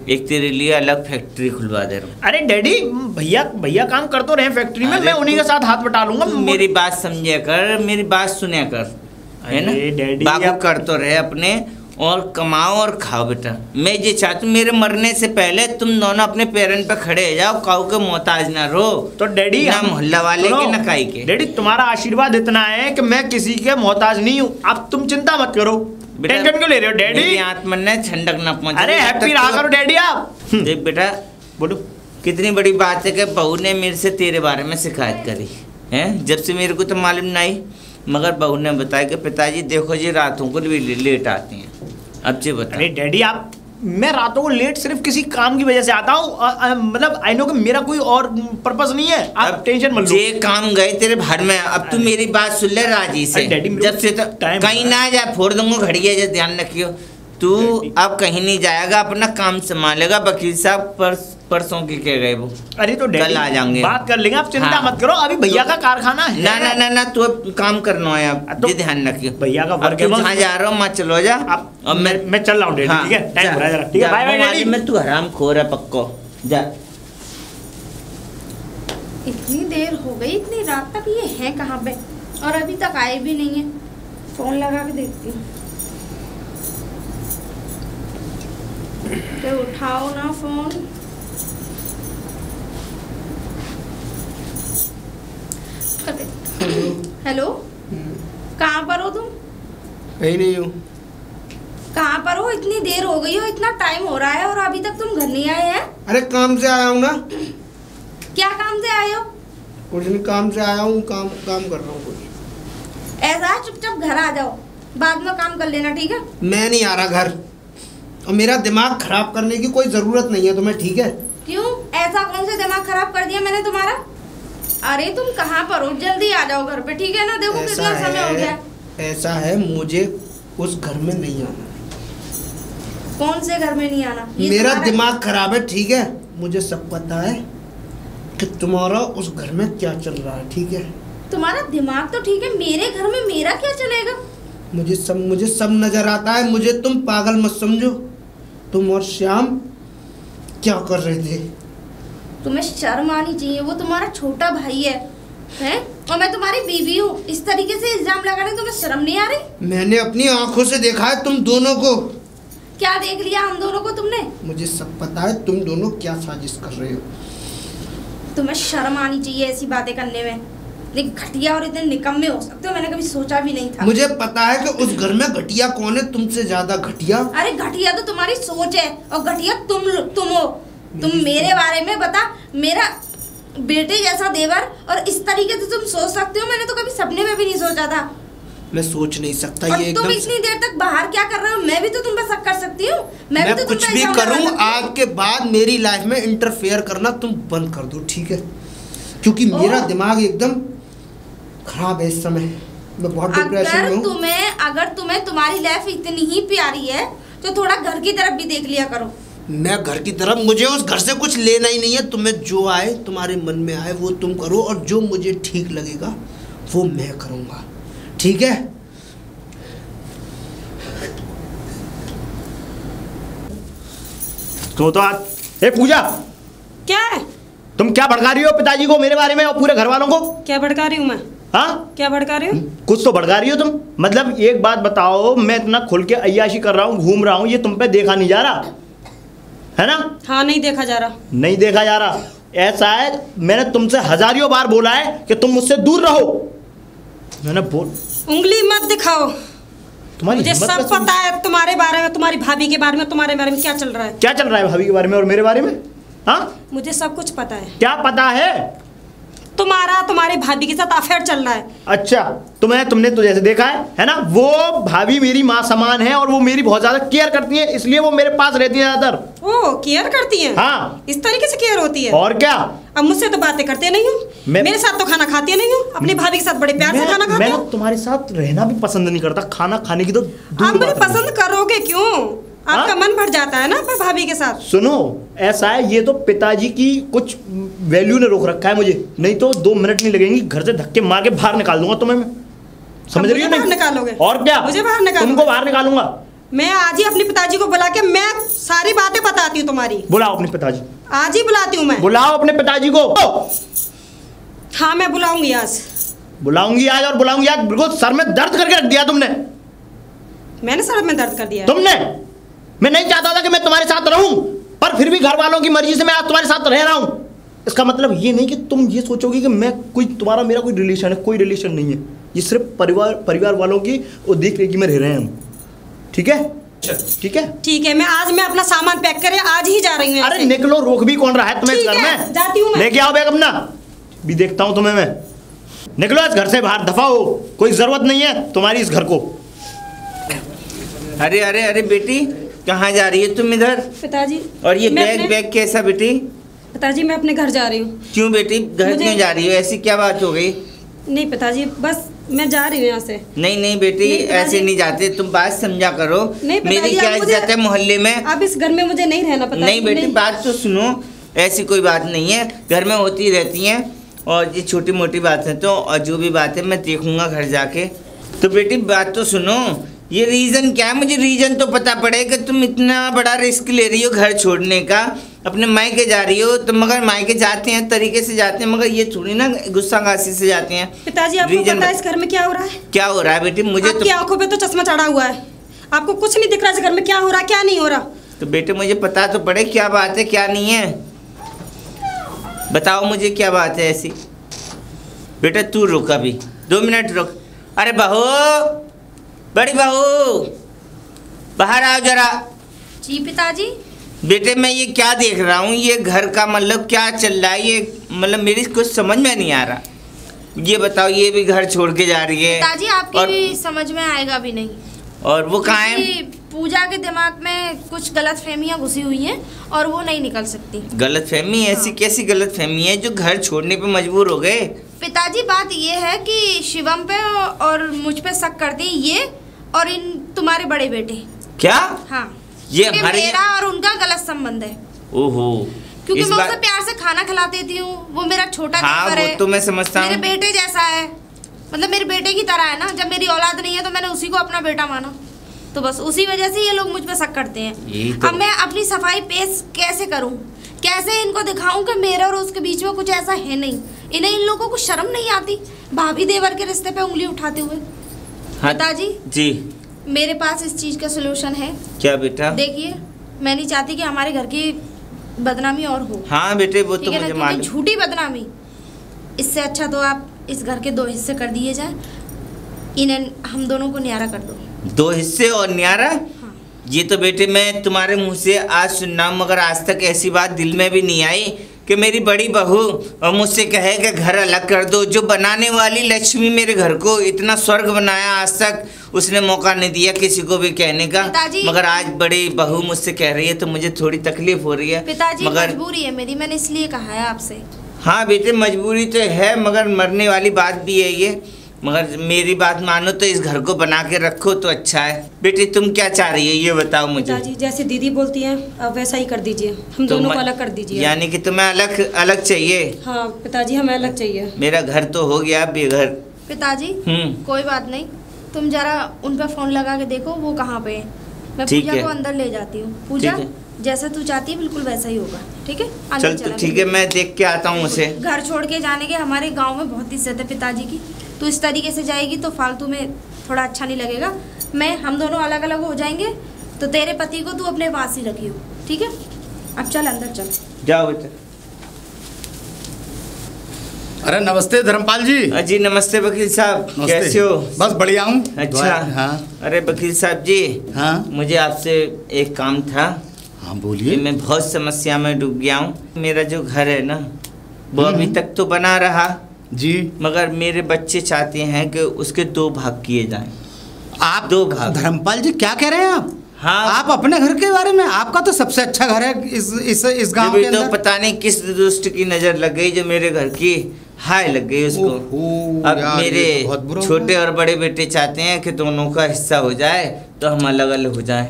एक तेरे लिए अलग फैक्ट्री खुलवा दे रहा हूँ। अरे डैडी, भैया भैया काम कर तो रहे फैक्ट्री में, मैं उन्हीं के साथ हाथ बटा लूंगा। मेरी बात समझे कर, मेरी बात सुने कर, है ना डैडी? बाबू कर तो रहे अपने, और कमाओ और खाओ बेटा। मैं ये चाहती हूँ मेरे मरने से पहले तुम दोनों अपने पैरन पे खड़े हो जाओ, काऊ के मोहताज ना रहो। तो डैडी, ना मोहल्ला वाले के ना काई के। डैडी तुम्हारा आशीर्वाद इतना है कि मैं किसी के मोहताज नहीं हूँ। अब तुम चिंता मत करो। टेंशन क्यों ले रहे हो डैडी? मेरी आत्मा ने ठंडक ना पहुंचे। अरे हैप्पी रहा करो डैडी आप। देख बेटा, बोलो। कितनी बड़ी बात है कि बहू ने मेरे से तेरे बारे में शिकायत करी है। जब से मेरे को तो मालूम नहीं, मगर बहू ने बताया कि पिताजी देखो जी रातों को भी लेट आती हैं। अब जी बता। अरे डैडी आप, मैं रातों को लेट सिर्फ किसी काम की वजह से आता हूँ। मतलब आई नो कि मेरा कोई और पर्पस नहीं है। आप टेंशन मत लो। ये काम गए तेरे भर में। अब तू मेरी बात सुन ले राजी से। जब से तो कहीं ना जाए, फोड़ दूंगा घड़िया, जो ध्यान रखियो। तू अब कहीं नहीं जाएगा, अपना काम संभालेगा। वकील साहब परसों के कह गए वो। अरे तो डैडी कल आ जाएंगे, बात कर लेंगे, आप चिंता हाँ। मत करो। अभी भैया का कारखाना है। ना ना ना ना, तू अब काम करना है। अब तो ये ध्यान रखियो। भैया का वर्क है। जहाँ जा रहा हूँ मैं चलो जा। अब मैं चल रहा हूँ डैडी। ठीक है, टाइम हो रहा है जरा। ठीक है, बाय बाय डैडी। मैं तू हराम खोर है पक्को। जा। इतनी देर हो गई, इतनी रात तक ये है कहाँ पे, और अभी तक आए भी नहीं है। फोन लगा के देखती हूँ। तो उठाओ ना फोन। हेलो, कहाँ पर हो तुम? कहीं नहीं हूँ। कहाँ पर हो? इतनी देर हो गई हो, इतना टाइम हो रहा है और अभी तक तुम घर नहीं आए हैं। अरे काम से आया हूँ ना। क्या काम से आए हो? कुछ नहीं, काम से आया हूँ, काम कर रहा हूँ कुछ। ऐसा है, चुपचाप घर आ जाओ, बाद में काम कर लेना, ठीक है? मैं नहीं आ रहा घर, और मेरा दिमाग खराब करने की कोई जरूरत नहीं है तुम्हें, ठीक है? क्यों? ऐसा कौन सा दिमाग खराब कर दिया मैंने तुम्हारा? अरे तुम कहाँ पर हो? जल्दी आ जाओ घर पे, ठीक है ना? देखो कितना समय हो गया। ऐसा है, मुझे उस घर में नहीं आना। कौन से घर में नहीं आना? मेरा दिमाग खराब है, ठीक है? मुझे सब पता है कि तुम्हारा उस घर में क्या चल रहा है, ठीक है? तुम्हारा दिमाग तो ठीक है, मेरे घर में मेरा क्या चलेगा? मुझे सब नजर आता है। मुझे तुम पागल मत समझो। तुम और श्याम क्या कर रहे थे? तुम्हें शर्म आनी चाहिए, वो तुम्हारा छोटा भाई है, हैं? और मैं तुम्हारी बीवी हूँ। इस तरीके से इल्जाम लगाने तुम्हें शर्म नहीं आ रही? मैंने अपनी आंखों से देखा है तुम दोनों को। क्या देख लिया हम दोनों को तुमने? मुझे सब पता है तुम दोनों क्या साजिश कर रहे हो। तुम्हें शर्म आनी चाहिए ऐसी बातें करने में। इतने घटिया और इतने निकम्मे हो सकते हो, मैंने कभी सोचा भी नहीं था। मुझे पता है कि उस घर में घटिया कौन है, तुमसे ज्यादा घटिया। अरे घटिया तो तुम्हारी सोच है, और घटिया तुम हो। तुम मेरे बारे में बता, मेरा बेटे जैसा देवर, और इस तरीके से तुम सोच सकते हो? मैंने तो कभी सपने में भी नहीं सोचा था। मैं सोच नहीं सकता। और ये तुम एकदम इतनी देर तक बाहर क्या कर रहे हो? मैं भी तो तुम पे शक कर सकती हूँ। मैं भी तो कुछ भी करूँ, आज के बाद मेरी लाइफ में इंटरफेयर करना तुम बंद कर दो, ठीक है? क्योंकि मेरा दिमाग एकदम खराब है इस समय। मैं बहुत डिप्रेशन में हूँ। अगर तुम्हें तुम्हारी लाइफ इतनी ही प्यारी है तो थोड़ा घर की तरफ भी देख लिया करो। मैं घर की तरफ, मुझे उस घर से कुछ लेना ही नहीं है। तुम्हें जो आए, तुम्हारे मन में आए वो तुम करो, और जो मुझे ठीक लगेगा वो मैं करूँगा, ठीक है? तो आज ए पूजा, क्या है? तुम क्या भड़का रही हो पिताजी को मेरे बारे में और पूरे घर वालों को? क्या भड़का रही हूँ मैं? हाँ, क्या भड़का रही हूँ? कुछ तो भड़का रही हो तुम। मतलब एक बात बताओ, मैं इतना खुल के अय्याशी कर रहा हूँ, घूम रहा हूँ, ये तुम पे देखा नहीं जा रहा है ना? हाँ, नहीं देखा जा रहा। नहीं देखा जा रहा। ऐसा है, मैंने तुमसे हजारों बार बोला है कि तुम मुझसे दूर रहो। मैंने बोल, उंगली मत दिखाओ। तुम्हारी मुझे सब पता है तुम्हारे बारे में, तुम्हारी भाभी के बारे में, तुम्हारे बारे में क्या चल रहा है। क्या चल रहा है भाभी के बारे में और मेरे बारे में? हाँ, मुझे सब कुछ पता है। क्या पता है? तुम्हारी भाभी के साथ अफेयर चल रहा है। अच्छा, तुमने तो जैसे देखा है ना? वो भाभी मेरी माँ समान है और वो मेरी बहुत ज्यादा केयर करती है, इसलिए वो मेरे पास रहती है ज्यादातर। ओ, केयर करती है? हाँ, इस तरीके से केयर होती है? और क्या। अब मुझसे तो बातें करते नहीं हो, मेरे साथ तो खाना खाती नहीं हो, अपनी भाभी के साथ बड़े प्यार से खाना खाते हो। मैं तुम्हारे साथ रहना भी पसंद नहीं करता, खाना खाने की तो दूर आप मुझे पसंद करोगे क्यों? आपका मन भर जाता है ना अपनी भाभी के साथ। सुनो, ऐसा है, ये तो पिताजी की कुछ वैल्यू ने रोक रखा है मुझे, नहीं तो 2 मिनट नहीं लगेंगी, घर से धक्के मार के बाहर निकाल दूंगा तुम्हें मैं। समझ रही हो? बाहर निकालोगे? और क्या, मुझे बाहर निकालोगे? तुमको बाहर निकालूंगा मैं आज ही अपने पिताजी को बुला के मैं सारी बातें बताती बुलाती हूँ तुम्हारी। बुलाओ अपने पिताजी, आज ही बुलाती हूँ मैं। बुलाओ अपने पिताजी को। हाँ मैं बुलाऊंगी आज। बुलाऊंगी आज और बुलाऊंगी आज, बिल्कुल सर में दर्द करके रख दिया तुमने। मैंने सर में दर्द कर दिया तुमने? मैं नहीं चाहता था कि मैं तुम्हारे साथ रहूं, पर फिर भी घर वालों की मर्जी से मैं आज तुम्हारे साथ रह रहा हूं। इसका मतलब ये नहीं कि तुम ये सोचोगे कि मैं कोई तुम्हारा मेरा कोई रिलेशन है, कोई रिलेशन नहीं है। ये सिर्फ परिवार वालों की और देख रेख में रह रहे हैं हम, ठीक है? ठीक है, ठीक है। मैं अपना सामान पैक करे आज ही जा रही हूँ। अरे निकलो, रोक भी कौन रहा है तुम्हें इस घर में? जाती हूँ मैं। लेके आओ बैग अपना, भी देखता हूँ तुम्हें मैं। निकलो इस घर से बाहर, दफा हो, कोई जरूरत नहीं है तुम्हारी इस घर को। अरे अरे अरे बेटी, कहाँ जा रही है तुम इधर? पिताजी। और ये बैग कैसा बेटी? पिताजी मैं अपने घर जा रही हूँ। क्यों बेटी, घर क्यों जा रही हो? ऐसी क्या बात हो गई? नहीं पिताजी, बस मैं जा रही हूँ यहाँ से। नहीं बेटी, ऐसे नहीं जाते, तुम बात समझा करो। मेरी क्या इज्जत है मोहल्ले में? अब इस घर में मुझे नहीं रहना पिताजी। नहीं बेटी, बात तो सुनो, ऐसी कोई बात नहीं है, घर में होती रहती हैं, और ये छोटी मोटी बातें तो, और जो भी बातें मैं देखूंगा घर जाके। तो बेटी बात तो सुनो, ये रीज़न क्या है? मुझे रीज़न तो पता पड़े कि तुम इतना बड़ा रिस्क ले रही हो घर छोड़ने का, अपने मायके जा रही हो। तो मगर मायके जाते हैं तरीके से जाते हैं, मगर ये थोड़ी ना गुस्सा गासी से जाते हैं। पिताजी आपको पता है इस घर में क्या हो रहा है? क्या हो रहा है बेटी? मुझे आपकी आंखों पे तो चश्मा चढ़ा हुआ है, आपको कुछ नहीं दिख रहा इस घर में क्या हो रहा है क्या नहीं हो रहा। तो बेटे मुझे पता तो पड़े क्या बात है क्या नहीं है, बताओ मुझे क्या बात है ऐसी। बेटा तू रुक, अभी 2 मिनट रुक। अरे बहू, बड़ी बहू, बाहर आओ जरा। जी पिताजी। बेटे मैं ये क्या देख रहा हूँ, ये घर का मतलब क्या चल रहा है, ये मतलब मेरी कुछ समझ में नहीं आ रहा। ये बताओ, ये भी घर छोड़ के जा रही है? पिताजी आपकी भी समझ में आएगा भी नहीं। और वो कहाँ है? पूजा के दिमाग में कुछ गलत फहमियाँ घुसी हुई हैं और वो नहीं निकल सकती। गलत फहमी? ऐसी कैसी गलत फहमी है जो घर छोड़ने पे मजबूर हो गए? पिताजी बात ये है कि शिवम पे और मुझ पे शक करती ये और इन तुम्हारे बड़े बेटे। क्या? हाँ, ये हमारे मेरा और उनका गलत संबंध है। ओहो, क्योंकि मैं उसे प्यार से खाना खिलाती देती हूँ, वो मेरा छोटा हाँ, वो तो मैं समझता हूँ, मेरे बेटे जैसा है, मतलब मेरे बेटे की तरह है ना। जब मेरी औलाद नहीं है तो मैंने उसी को अपना बेटा माना, तो बस उसी वजह से ये लोग मुझ पे शक करते हैं। तो... अब मैं अपनी सफाई पेश कैसे करूं, कैसे इनको दिखाऊं कि मेरे और उसके बीच में कुछ ऐसा है नहीं। इन्हें इन लोगों को शर्म नहीं आती भाभी देवर के रिश्ते पे उंगली उठाते हुए। हाँ, पिताजी जी मेरे पास इस चीज का सलूशन है। क्या बेटा? देखिए, मैं नहीं चाहती कि हमारे घर की बदनामी और हो। हाँ बेटे, वो तो मुझे मालूम। झूठी बदनामी, इससे अच्छा तो आप इस घर के 2 हिस्से कर दिए जाए, इन्हें हम दोनों को न्यारा कर दो। 2 हिस्से और न्यारा? हाँ। ये तो बेटे मैं तुम्हारे मुंह से आज सुनना, मगर आज तक ऐसी बात दिल में भी नहीं आई कि मेरी बड़ी बहू और मुझसे कहे कि घर अलग कर दो। जो बनाने वाली लक्ष्मी मेरे घर को इतना स्वर्ग बनाया, आज तक उसने मौका नहीं दिया किसी को भी कहने का, मगर आज बड़ी बहू मुझसे कह रही है तो मुझे थोड़ी तकलीफ हो रही है। पिताजी मजबूरी है मेरी, मैंने इसलिए कहा है आपसे। हाँ बेटे मजबूरी तो है, मगर मरने वाली बात भी है ये। मगर मेरी बात मानो तो इस घर को बना के रखो तो अच्छा है। बेटी तुम क्या चाह रही है ये बताओ मुझे। पिताजी जैसे दीदी बोलती हैं अब वैसा ही कर दीजिए, हम दोनों को अलग कर दीजिए। यानी कि तुम्हें अलग अलग चाहिए? हाँ पिताजी हमें अलग चाहिए। मेरा घर तो हो गया बेघर। पिताजी कोई बात नहीं, तुम जरा उन पर फोन लगा के देखो वो कहाँ पे है। मैं पूजा को अंदर ले जाती हूँ। पूजा जैसा तू चाहती है बिल्कुल वैसा ही होगा, ठीक है? चल तो ठीक है, मैं देख के आता हूँ उसे। घर छोड़ के जाने के हमारे गाँव में बहुत इज्जत है पिताजी की। तू इस तरीके से जाएगी तो फालतू में थोड़ा अच्छा नहीं लगेगा। हम दोनों अलग अलग हो जाएंगे तो तेरे पति को तू अपने पास ही रखियो, ठीक है? अब चल अंदर चल। जाओ बेटा। अरे नमस्ते धर्मपाल जी। जी नमस्ते वकील साहब, कैसे हो? बस बढ़िया हूँ। अच्छा हाँ। अरे वकील साहब जी, हाँ मुझे आपसे एक काम था। हाँ बोलिए। मैं बहुत समस्या में डूब गया हूँ। मेरा जो घर है ना वो अभी तक तो बना रहा जी, मगर मेरे बच्चे चाहते हैं कि उसके 2 भाग किए जाएं। आप 2 भाग? धर्मपाल जी क्या कह रहे हैं आप? हाँ, आप अपने घर के बारे में, आपका तो सबसे अच्छा घर है इस गांव के अंदर। तो पता नहीं किस दुष्ट की नजर लग गई जो मेरे घर की हाय लग गई उसको। अब मेरे छोटे और बड़े बेटे चाहते हैं कि दोनों का हिस्सा हो जाए तो हम अलग अलग हो जाएं।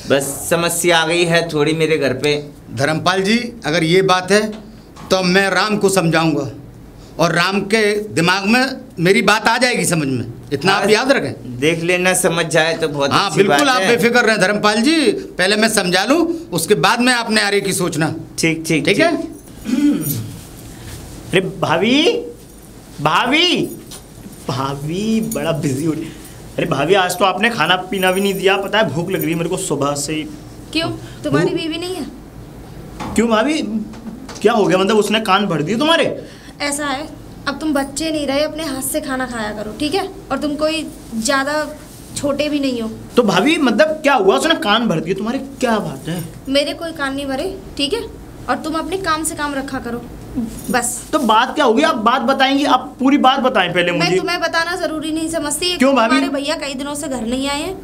बस समस्या आ गई है थोड़ी मेरे घर पे। धर्मपाल जी अगर ये बात है तो मैं राम को समझाऊंगा और राम के दिमाग में मेरी बात आ जाएगी समझ में। इतना आप याद रखें। देख लेना, समझ जाए तो बहुत हाँ अच्छी बिल्कुल, बात आप है। बेफिक्र रहें धर्मपाल जी, पहले मैं समझा लूँ, उसके बाद में आपने आगे की सोचना। ठीक ठीक ठीक है। अरे भाभी, भाभी, भाभी बड़ा बिजी हो रही। अरे भाभी, आज तो आपने खाना पीना भी नहीं दिया, पता है भूख लग रही है मेरे को सुबह से ही। क्यों, तुम्हारी बीवी नहीं है? क्यों भाभी, क्या हो गया? मतलब उसने कान भर दिए तुम्हारे? ऐसा है, अब तुम बच्चे नहीं रहे, अपने हाथ से खाना खाया करो, ठीक है? और तुम कोई ज़्यादा छोटे भी नहीं हो। तो भाभी मतलब क्या हुआ, उसने कान भर दिए तुम्हारे? क्या बात है? मेरे कोई कान नहीं भरे, ठीक है? और तुम अपने काम से काम रखा करो, बस। तो बात क्या होगी? आप बात बताएंगी, आप पूरी बात बताएं पहले मुझे। मैं तुम्हें बताना जरूरी नहीं समझती। क्यों भाभी? हमारे भैया कई दिनों से घर नहीं आए हैं,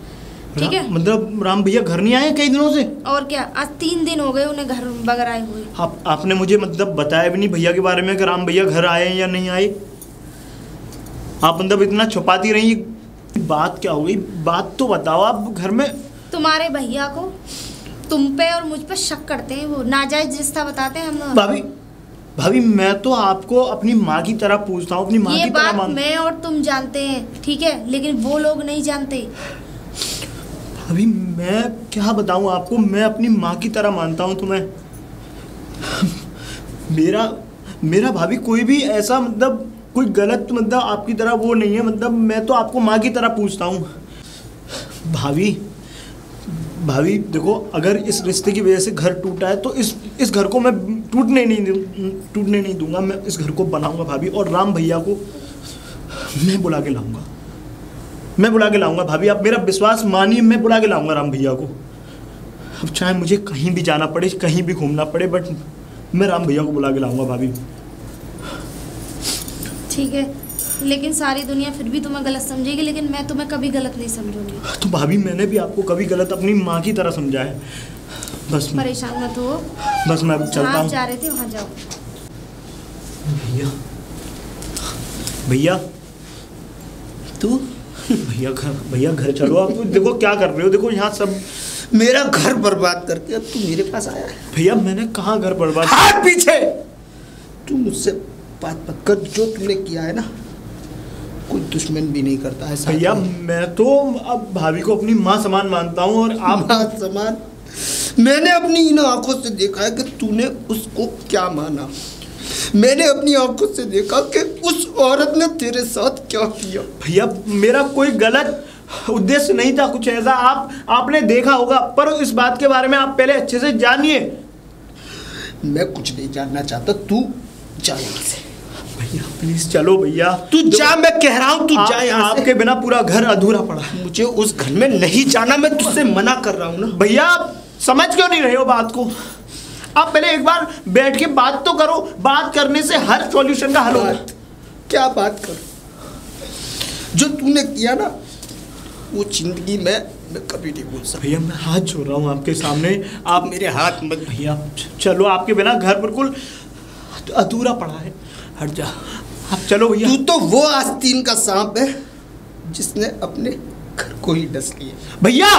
ठीक है? मतलब राम भैया घर नहीं आए कई दिनों से? और क्या, आज 3 दिन हो गए उन्हें घर बगैर आए हुए। आपने मुझे मतलब बताया भी नहीं भैया के बारे में कि राम भैया घर आए हैं या नहीं आए। आप मतलब इतना छुपाती रही, बात क्या हो गई? बात तो बताओ आप। घर में तुम्हारे भैया को तुम पे और मुझ पे शक करते हैं, वो नाजायज रिश्ता बताते हैं हम। भाभी, भाभी मैं तो आपको अपनी माँ की तरह पूछता हूँ, अपनी माँ ये की तरह बात मैं और तुम जानते हैं, ठीक है? लेकिन वो लोग नहीं जानते। भाभी मैं क्या बताऊँ आपको, मैं अपनी माँ की तरह मानता हूँ तुम्हें। मेरा भाभी कोई भी ऐसा मतलब कोई गलत मतलब आपकी तरह वो नहीं है, मतलब मैं तो आपको माँ की तरह पूछता हूँ। भाभी देखो, अगर इस रिश्ते की वजह से घर टूटा है तो इस घर को मैं टूटने नहीं दूंगा। मैं इस घर को बनाऊंगा भाभी, और राम भैया को मैं बुला के लाऊंगा भाभी। आप मेरा विश्वास मानिए, मैं बुला के लाऊंगा राम भैया को। अब चाहे मुझे कहीं भी जाना पड़े, कहीं भी घूमना पड़े, बट मैं राम भैया को बुला के लाऊंगा भाभी। ठीक है, लेकिन सारी दुनिया फिर भी तुम्हें गलत समझेगी, लेकिन मैं तुम्हें कभी गलत नहीं समझूंगी। तो भाभी मैंने भी आपको कभी गलत अपनी माँ की तरह समझा है। बस परेशान मत हो, बस मैं अब चलता हूँ। जा रहे थे वहाँ जाओ। भैया तू भैया घर चलो। आप देखो क्या कर रहे हो, देखो यहाँ सब मेरा घर बर्बाद करके अब तू मेरे पास आया है। भैया मैंने कहाँ घर बर्बाद? हाथ पीछे। तू मुझसे बात मत कर, जो तुमने किया है ना कोई दुश्मन भी नहीं करता है। भैया मैं तो अब भाभी को अपनी माँ समान मानता हूँ, और आप माँ समान? मैंने अपनी इन आंखों से देखा है कि तूने उसको क्या माना। मैंने अपनी आंखों से देखा कि उस औरत ने तेरे साथ क्या किया। भैया मेरा कोई गलत उद्देश्य नहीं था कुछ ऐसा, आपने देखा होगा, पर इस बात के बारे में आप पहले अच्छे से जानिए। मैं कुछ नहीं जानना चाहता, तू जा यहाँ से। भैया प्लीज चलो भैया, तू जा, मैं कह रहा हूँ तू जा यहाँ से। आपके बिना पूरा घर अधूरा पड़ा है। मुझे उस घर में नहीं जाना, मैं तुझसे मना कर रहा हूँ ना। भैया आप समझ क्यों नहीं रहे हो बात को? आप पहले एक बार बैठ के बात तो करो, बात करने से हर सॉल्यूशन का हल होगा। क्या बात कर? जो तूने किया ना वो जिंदगी में मैं कभी नहीं भूल सकता। भैया मैं हाथ जोड़ रहा हूँ आपके सामने, आप मेरे हाथ मत। भैया चलो, आपके बिना घर बिल्कुल अधूरा पड़ा है। हट जा, आप चलो भैया। तू तो वो आस्तीन का सांप है जिसने अपने घर को ही डस लिया। भैया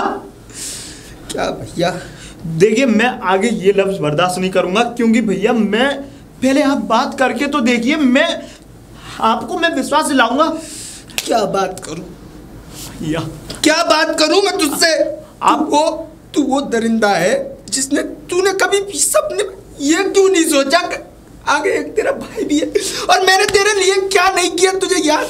क्या भैया? देखिए मैं आगे ये लफ्ज बर्दाश्त नहीं करूंगा, क्योंकि भैया मैं पहले आप बात करके तो देखिए, मैं आपको मैं विश्वास दिलाऊंगा। क्या बात करूं भैया? क्या बात करूं मैं तुझसे? तू वो दरिंदा है जिसने तूने कभी भी सपने ये क्यों नहीं सोचा कि आगे एक तेरा भाई भी है, और मैंने तेरे लिए क्या नहीं किया तुझे याद?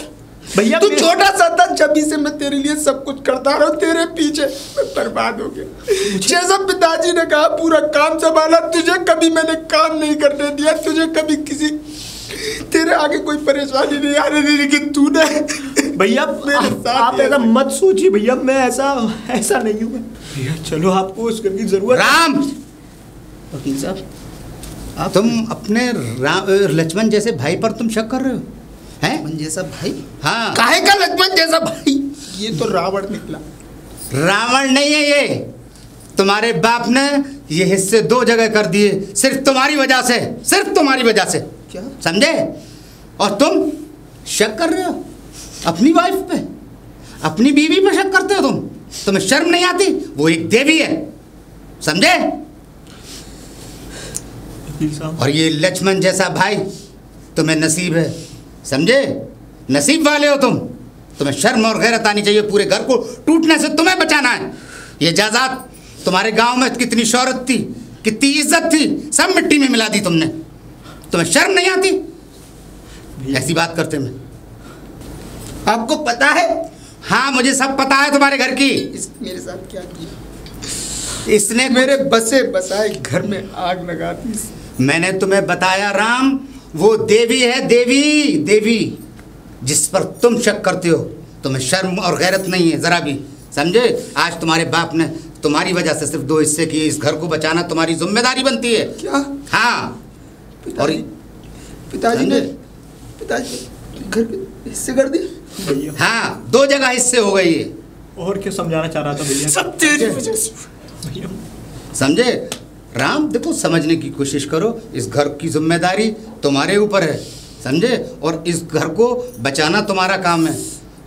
भैया तू छोटा सा था, जब से मैं तेरे लिए सब कुछ करता रहा, तेरे पीछे मैं बर्बाद हो गया। जैसा पिताजी ने कहा पूरा काम संभाला, तुझे कभी मैंने काम नहीं करने दिया, तुझे कभी किसी तेरे आगे कोई परेशानी नहीं आने दी, लेकिन तूने भैया आप ऐसा मत सोचिए भैया, मैं ऐसा नहीं हूँ भैया। चलो आपको उस घर की जरूरत। राम, वकील साहब आप तुम अपने लक्ष्मण जैसे भाई पर तुम शक कर रहे हो हैं? लक्ष्मण जैसा भाई? हाँ। काहे का लक्ष्मण जैसा भाई? ये तो रावण निकला। रावण नहीं है ये, तुम्हारे बाप ने ये हिस्से 2 जगह कर दिए, सिर्फ तुम्हारी वजह से, सिर्फ तुम्हारी वजह से। क्या समझे? और तुम शक कर रहे हो अपनी वाइफ पे, अपनी बीवी पे शक करते हो तुम? तुम्हें शर्म नहीं आती? वो एक देवी है, समझे? और ये लक्ष्मण जैसा भाई तुम्हें नसीब है, समझे? नसीब वाले हो तुम। तुम्हें शर्म और गैरत आनी चाहिए। पूरे घर को टूटने से तुम्हें बचाना है। ये जायदाद तुम्हारे गांव में कितनी शोहरत थी, कितनी इज्जत थी, सब मिट्टी में मिला दी तुमने। तुम्हें शर्म नहीं आती ऐसी बात करते में? आपको पता है? हाँ, मुझे सब पता है तुम्हारे घर की। मेरे साथ क्या किया? इसने मेरे बसे बसाए घर में आग लगा दी। मैंने तुम्हें बताया राम, वो देवी है, देवी देवी जिस पर तुम शक करते हो। तुम्हें शर्म और गैरत नहीं है जरा भी, समझे? आज तुम्हारे बाप ने तुम्हारी वजह से सिर्फ 2 हिस्से किए। इस घर को बचाना तुम्हारी जिम्मेदारी बनती है। क्या? हाँ। और पिताजी ने घर के हिस्से कर दिए। हाँ, 2 जगह हिस्से हो गई है। और क्या समझाना चाह रहा था भैया? सब तेरी वजह से। समझे राम? देखो, समझने की कोशिश करो। इस घर की जिम्मेदारी तुम्हारे ऊपर है, समझे? और इस घर को बचाना तुम्हारा काम है,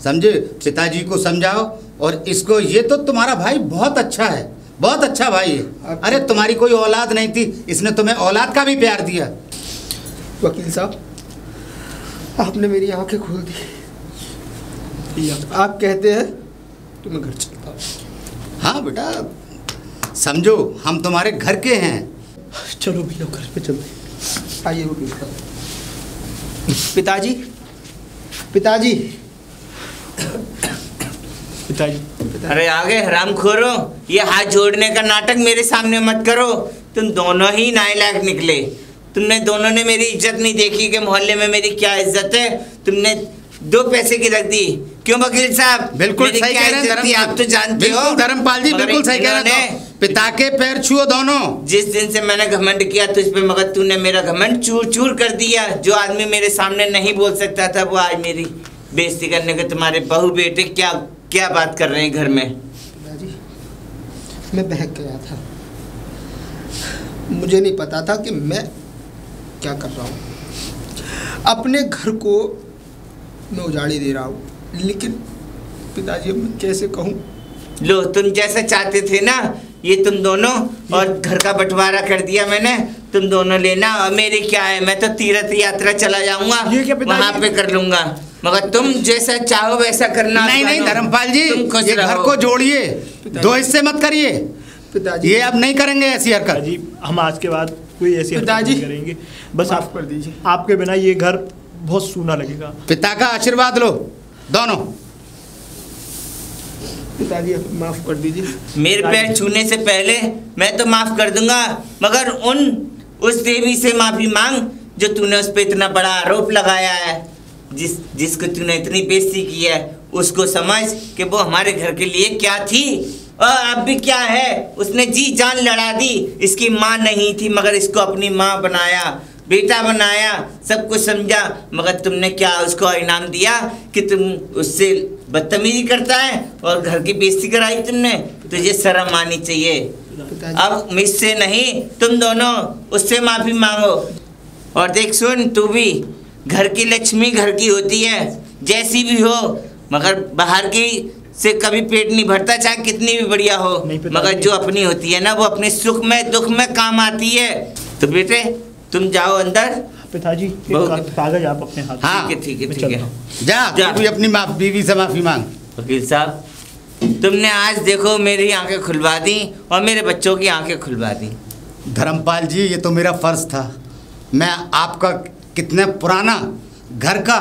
समझे? पिताजी को समझाओ। और इसको, ये तो तुम्हारा भाई बहुत अच्छा है, बहुत अच्छा भाई है। अरे तुम्हारी कोई औलाद नहीं थी, इसने तुम्हें औलाद का भी प्यार दिया। वकील साहब, आपने मेरी आंखें खोल दी। आप कहते हैं तो मैं घर चलता हूँ। हाँ बेटा, समझो हम तुम्हारे घर के हैं। चलो भैया घर पे चलते। आइए वकील साहब। पिताजी, पिताजी, पिताजी। अरे आगे हरामखोरो, ये हाथ जोड़ने का नाटक मेरे सामने मत करो। तुम दोनों ही नालायक निकले। तुमने दोनों ने मेरी इज्जत नहीं देखी कि मोहल्ले में मेरी क्या इज्जत है। तुमने 2 पैसे की रख दी। क्यों वकील साहब? बिल्कुल सही कह रहे हैं, आप तो जानते हो। धर्मपाल जी बिल्कुल सही कह रहे हैं। पिता के पैर छुओ दोनों। जिस दिन से मैंने घमंड किया तुझ पे, मगर तूने मेरा घमंड चूर चूर कर दिया। जो आदमी मेरे सामने नहीं बोल सकता था, वो आज मेरी बेइज्जती करने के तुम्हारे बहू बेटे क्या क्या बात कर रहे हैं घर में। पिताजी, मैं बहक गया था। मुझे नहीं पता था कि मैं क्या कर रहा हूँ। अपने घर को मैं उजाड़ी दे रहा हूँ, लेकिन पिताजी अब मैं कैसे कहूँ? लो, तुम जैसा चाहते थे ना, ये तुम दोनों, और घर का बंटवारा कर दिया मैंने। तुम दोनों लेना, और मेरी क्या है, मैं तो तीर्थ यात्रा चला जाऊंगा, वहां पे कर लूंगा। मगर तुम जैसा चाहो वैसा करना। नहीं नहीं धर्मपाल जी, ये घर को जोड़िए, 2 हिस्से मत करिए। पिताजी, ये अब नहीं करेंगे ऐसी हरकत। जी, हम आज के बाद कोई ऐसी हरकत नहीं करेंगे। बस माफ आप कर दीजिए। आपके बिना ये घर बहुत सूना लगेगा। पिता का आशीर्वाद लो दोनों। पिताजी अब माफ कर दीजिए। मेरे पैर छूने से पहले मैं तो माफ कर दूंगा, मगर उस देवी से माफी मांग जो तूने उस पर इतना बड़ा आरोप लगाया है, जिसको तूने इतनी बेइज्जती की है। उसको समझ कि वो हमारे घर के लिए क्या थी और अब भी क्या है। उसने जी जान लड़ा दी। इसकी माँ नहीं थी, मगर इसको अपनी माँ बनाया, बेटा बनाया, सब कुछ समझा। मगर तुमने क्या उसको इनाम दिया कि तुम उससे बदतमीजी करता है और घर की बेइज्जती कराई तुमने। तुझे शर्म आनी चाहिए। अब मुझसे नहीं, तुम दोनों उससे माफी मांगो। और देख सुन, तू भी, घर की लक्ष्मी घर की होती है, जैसी भी हो, मगर बाहर की से कभी पेट नहीं भरता, चाहे कितनी भी बढ़िया हो। मगर जो अपनी होती है ना, वो अपने सुख में दुख में काम आती है। तो बेटे तुम जाओ अंदर। पिताजी, कागज आप अपने हाथ। हाँ ठीक है। जा, तू भी अपनी बीवी से माफी मांग। वकील साहब, तुमने आज देखो मेरी आंखें खुलवा दी और मेरे बच्चों की आंखें खुलवा दी। धर्मपाल जी, ये तो मेरा फर्ज था। मैं आपका कितने पुराना घर का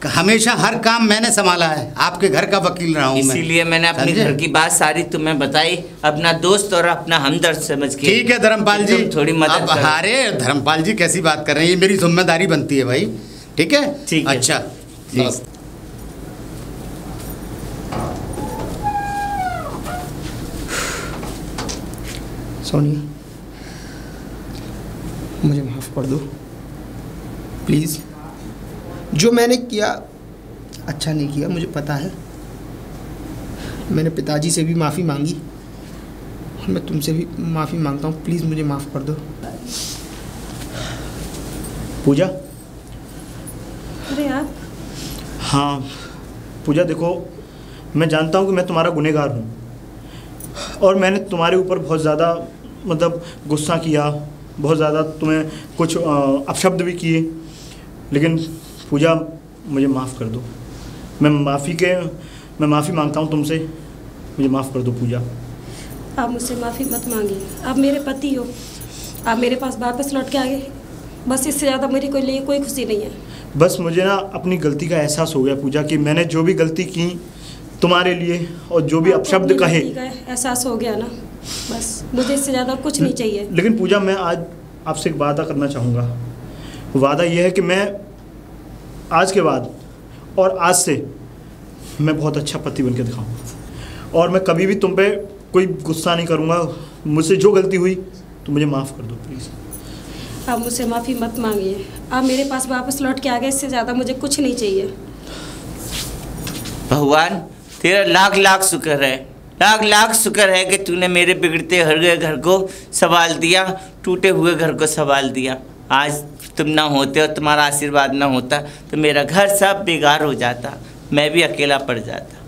हमेशा हर काम मैंने संभाला है, आपके घर का वकील रहा हूँ। इसीलिए मैंने अपने घर की बात सारी तुम्हें बताई, अपना दोस्त और अपना हमदर्द समझ के। ठीक है धर्मपाल जी, थोड़ी मदद करो। अरे धर्मपाल जी कैसी बात कर रहे हैं, ये मेरी जिम्मेदारी बनती है भाई। ठीक है, ठीक है। अच्छा सोनिया, मुझे माफ़ कर दो प्लीज़। जो मैंने किया अच्छा नहीं किया, मुझे पता है। मैंने पिताजी से भी माफ़ी मांगी और मैं तुमसे भी माफ़ी मांगता हूँ। प्लीज़ मुझे माफ़ कर दो। पूजा। अरे आप। हाँ पूजा, देखो मैं जानता हूँ कि मैं तुम्हारा गुनहगार हूँ और मैंने तुम्हारे ऊपर बहुत ज़्यादा मतलब गुस्सा किया, बहुत ज़्यादा तुम्हें कुछ अपशब्द भी किए, लेकिन पूजा मुझे माफ़ कर दो। मैं माफ़ी मांगता हूँ तुमसे, मुझे माफ़ कर दो पूजा। आप मुझसे माफ़ी मत मांगिए, आप मेरे पति हो, आप मेरे पास वापस लौट के आ गए, बस इससे ज़्यादा मेरी कोई लिए कोई खुशी नहीं है। बस मुझे ना अपनी गलती का एहसास हो गया पूजा कि मैंने जो भी गलती की तुम्हारे लिए और जो भी अपशब्द कहे, एहसास हो गया ना, बस मुझे इससे ज़्यादा कुछ नहीं चाहिए। लेकिन पूजा मैं आज आपसे एक वादा करना चाहूँगा। वादा यह है कि मैं आज के बाद और आज से मैं बहुत अच्छा पति बन के दिखाऊँगा और मैं कभी भी तुम पे कोई गुस्सा नहीं करूँगा। मुझसे जो गलती हुई तो मुझे माफ़ कर दो प्लीज़। आप मुझसे माफ़ी मत मांगिए, आप मेरे पास वापस लौट के आ गए, इससे ज़्यादा मुझे कुछ नहीं चाहिए। भगवान तेरा लाख लाख शुक्र है, लाख लाख शुक्र है कि तूने मेरे बिगड़ते हुए घर को संभाल दिया, टूटे हुए घर को संभाल दिया। आज तुम ना होते और तुम्हारा आशीर्वाद ना होता तो मेरा घर सब बेकार हो जाता, मैं भी अकेला पड़ जाता।